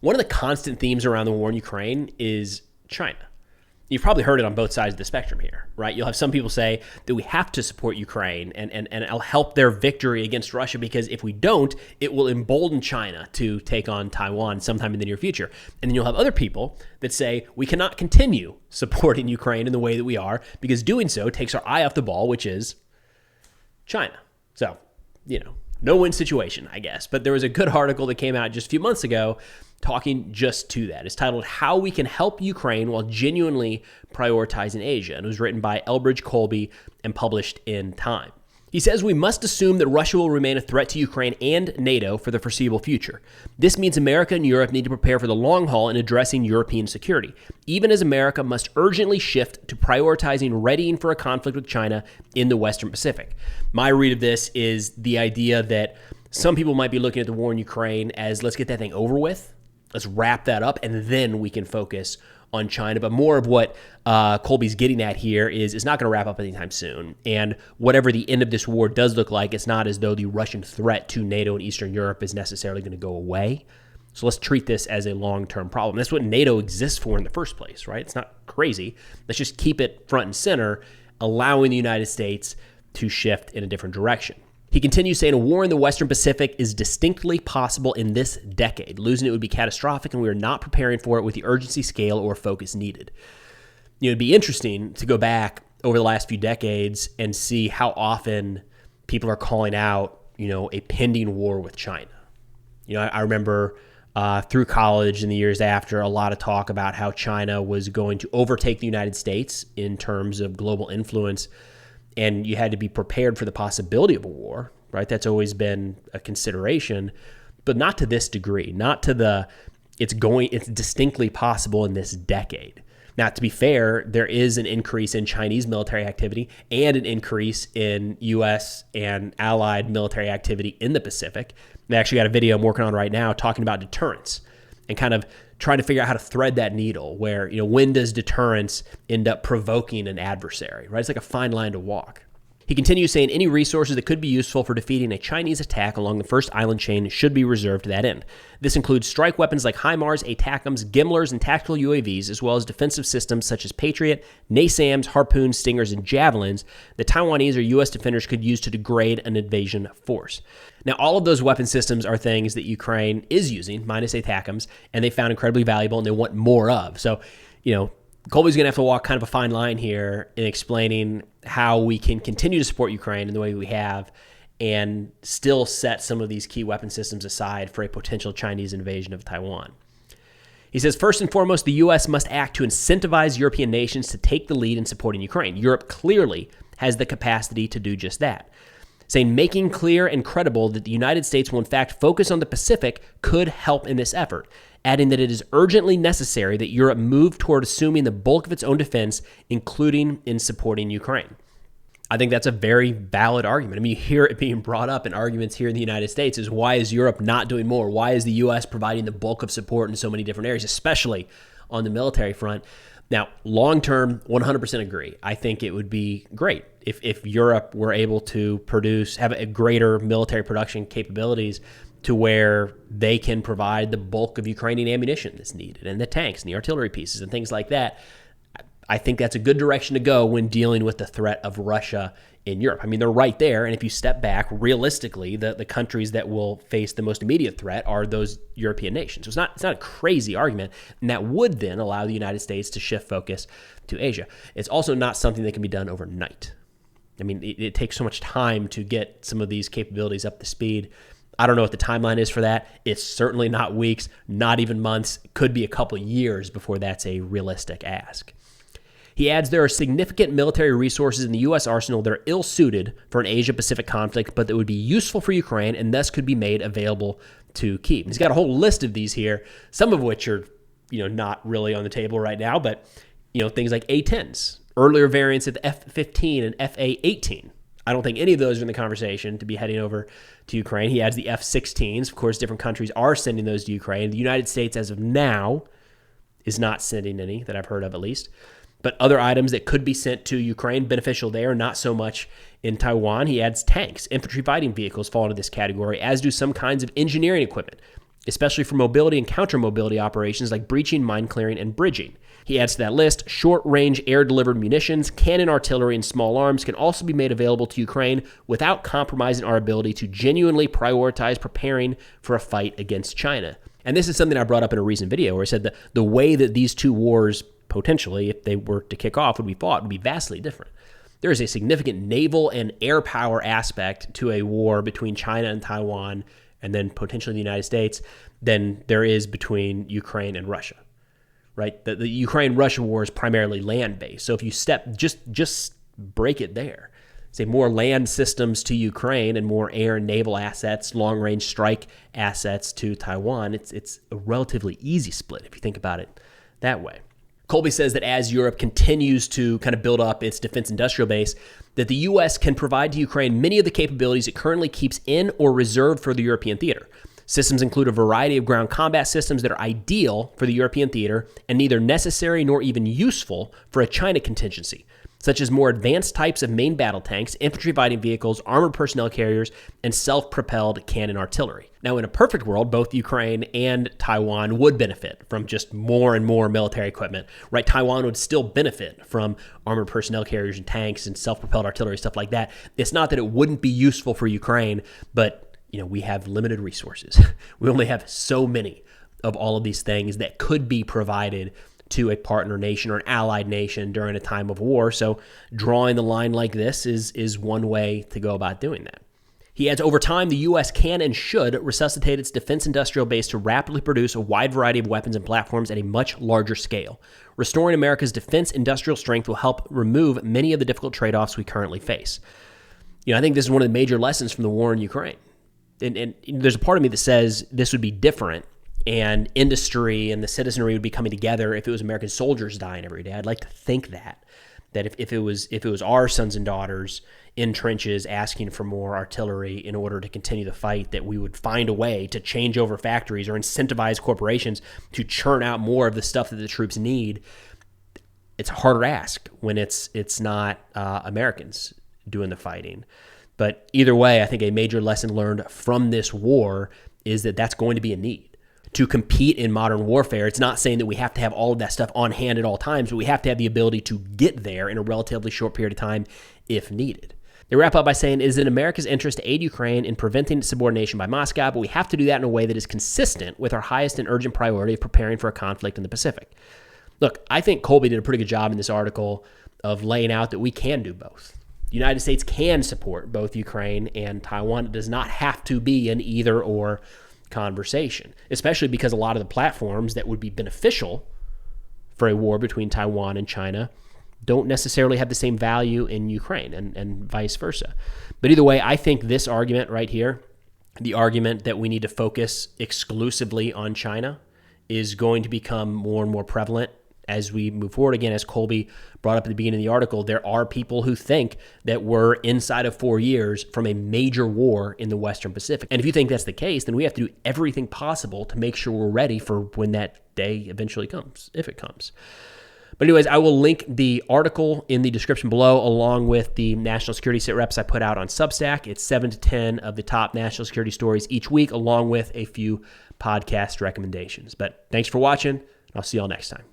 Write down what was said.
One of the constant themes around the war in Ukraine is China. You've probably heard it on both sides of the spectrum here, right? You'll have some people say that we have to support Ukraine and it'll help their victory against Russia because if we don't, it will embolden China to take on Taiwan sometime in the near future. And then you'll have other people that say we cannot continue supporting Ukraine in the way that we are because doing so takes our eye off the ball, which is China. So, no-win situation, I guess. But there was a good article that came out just a few months ago talking just to that. It's titled, How We Can Help Ukraine While Genuinely Prioritizing Asia. And it was written by Elbridge Colby and published in Time. He says we must assume that Russia will remain a threat to Ukraine and NATO for the foreseeable future. This means America and Europe need to prepare for the long haul in addressing European security, even as America must urgently shift to prioritizing readying for a conflict with China in the Western Pacific. My read of this is the idea that some people might be looking at the war in Ukraine as let's get that thing over with, let's wrap that up, and then we can focus on China. But more of what Colby's getting at here is it's not going to wrap up anytime soon. And whatever the end of this war does look like, it's not as though the Russian threat to NATO and Eastern Europe is necessarily going to go away. So let's treat this as a long-term problem. That's what NATO exists for in the first place, right? It's not crazy. Let's just keep it front and center, allowing the United States to shift in a different direction. He continues saying a war in the Western Pacific is distinctly possible in this decade. Losing it would be catastrophic, and we are not preparing for it with the urgency, scale, or focus needed. It'd be interesting to go back over the last few decades and see how often people are calling out, a pending war with China. I remember through college and the years after, a lot of talk about how China was going to overtake the United States in terms of global influence. And you had to be prepared for the possibility of a war, right? That's always been a consideration, but not to this degree, not to it's distinctly possible in this decade. Now, to be fair, there is an increase in Chinese military activity and an increase in U.S. and allied military activity in the Pacific. And I actually got a video I'm working on right now talking about deterrence and kind of trying to figure out how to thread that needle where, when does deterrence end up provoking an adversary, right? It's like a fine line to walk. He continues saying any resources that could be useful for defeating a Chinese attack along the first island chain should be reserved to that end. This includes strike weapons like HIMARS, ATACMS, GIMLRs, and tactical UAVs, as well as defensive systems such as Patriot, NASAMS, Harpoons, Stingers, and Javelins that Taiwanese or U.S. defenders could use to degrade an invasion force. Now, all of those weapon systems are things that Ukraine is using, minus ATACMS, and they found incredibly valuable and they want more of. So, Colby's going to have to walk kind of a fine line here in explaining how we can continue to support Ukraine in the way we have and still set some of these key weapon systems aside for a potential Chinese invasion of Taiwan. He says, first and foremost, the U.S. must act to incentivize European nations to take the lead in supporting Ukraine. Europe clearly has the capacity to do just that. Saying making clear and credible that the United States will in fact focus on the Pacific could help in this effort, adding that it is urgently necessary that Europe move toward assuming the bulk of its own defense, including in supporting Ukraine. I think that's a very valid argument. You hear it being brought up in arguments here in the United States is why is Europe not doing more? Why is the U.S. providing the bulk of support in so many different areas, especially on the military front? Now, long-term, 100% agree. I think it would be great if Europe were able to have a greater military production capabilities to where they can provide the bulk of Ukrainian ammunition that's needed and the tanks and the artillery pieces and things like that. I think that's a good direction to go when dealing with the threat of Russia in Europe. They're right there. And if you step back, realistically, the countries that will face the most immediate threat are those European nations. So it's not a crazy argument. And that would then allow the United States to shift focus to Asia. It's also not something that can be done overnight. It takes so much time to get some of these capabilities up to speed. I don't know what the timeline is for that. It's certainly not weeks, not even months. It could be a couple of years before that's a realistic ask. He adds there are significant military resources in the U.S. arsenal that are ill-suited for an Asia-Pacific conflict, but that would be useful for Ukraine and thus could be made available to keep. And he's got a whole list of these here, some of which are not really on the table right now, but things like A-10s, earlier variants of the F-15 and F-A-18. I don't think any of those are in the conversation to be heading over to Ukraine. He adds the F-16s. Of course, different countries are sending those to Ukraine. The United States, as of now, is not sending any that I've heard of at least. But other items that could be sent to Ukraine, beneficial there, not so much in Taiwan. He adds tanks. Infantry fighting vehicles fall into this category, as do some kinds of engineering equipment. especially for mobility and counter-mobility operations like breaching, mine clearing, and bridging. He adds to that list, short-range air-delivered munitions, cannon artillery, and small arms can also be made available to Ukraine without compromising our ability to genuinely prioritize preparing for a fight against China. And this is something I brought up in a recent video where I said that the way that these two wars, potentially, if they were to kick off, would be fought would be vastly different. There is a significant naval and air power aspect to a war between China and Taiwan and then potentially the United States than there is between Ukraine and Russia, right? The Ukraine-Russia war is primarily land-based. So if you just break it there, say more land systems to Ukraine and more air and naval assets, long-range strike assets to Taiwan, it's a relatively easy split if you think about it that way. Colby says that as Europe continues to kind of build up its defense industrial base, that the U.S. can provide to Ukraine many of the capabilities it currently keeps in or reserved for the European theater. Systems include a variety of ground combat systems that are ideal for the European theater and neither necessary nor even useful for a China contingency, such as more advanced types of main battle tanks, infantry fighting vehicles, armored personnel carriers, and self-propelled cannon artillery. Now, in a perfect world, both Ukraine and Taiwan would benefit from just more and more military equipment, right? Taiwan would still benefit from armored personnel carriers and tanks and self-propelled artillery, stuff like that. It's not that it wouldn't be useful for Ukraine, but we have limited resources. We only have so many of all of these things that could be provided to a partner nation or an allied nation during a time of war. So drawing the line like this is one way to go about doing that. He adds, over time, the U.S. can and should resuscitate its defense industrial base to rapidly produce a wide variety of weapons and platforms at a much larger scale. Restoring America's defense industrial strength will help remove many of the difficult trade-offs we currently face. I think this is one of the major lessons from the war in Ukraine. And there's a part of me that says this would be different and industry and the citizenry would be coming together if it was American soldiers dying every day. I'd like to think that if it was our sons and daughters in trenches asking for more artillery in order to continue the fight, that we would find a way to change over factories or incentivize corporations to churn out more of the stuff that the troops need. It's a harder ask when it's not Americans doing the fighting. But either way, I think a major lesson learned from this war is that that's going to be a need. To compete in modern warfare, it's not saying that we have to have all of that stuff on hand at all times, but we have to have the ability to get there in a relatively short period of time if needed. They wrap up by saying, it is in America's interest to aid Ukraine in preventing subordination by Moscow, but we have to do that in a way that is consistent with our highest and urgent priority of preparing for a conflict in the Pacific. Look, I think Colby did a pretty good job in this article of laying out that we can do both. The United States can support both Ukraine and Taiwan. It does not have to be an either-or conversation, especially because a lot of the platforms that would be beneficial for a war between Taiwan and China don't necessarily have the same value in Ukraine and vice versa. But either way, I think this argument right here, the argument that we need to focus exclusively on China, is going to become more and more prevalent as we move forward. Again, as Colby brought up at the beginning of the article, there are people who think that we're inside of 4 years from a major war in the Western Pacific. And if you think that's the case, then we have to do everything possible to make sure we're ready for when that day eventually comes, if it comes. But anyways, I will link the article in the description below, along with the national security sit reps I put out on Substack. It's 7 to 10 of the top national security stories each week, along with a few podcast recommendations. But thanks for watching, and I'll see y'all next time.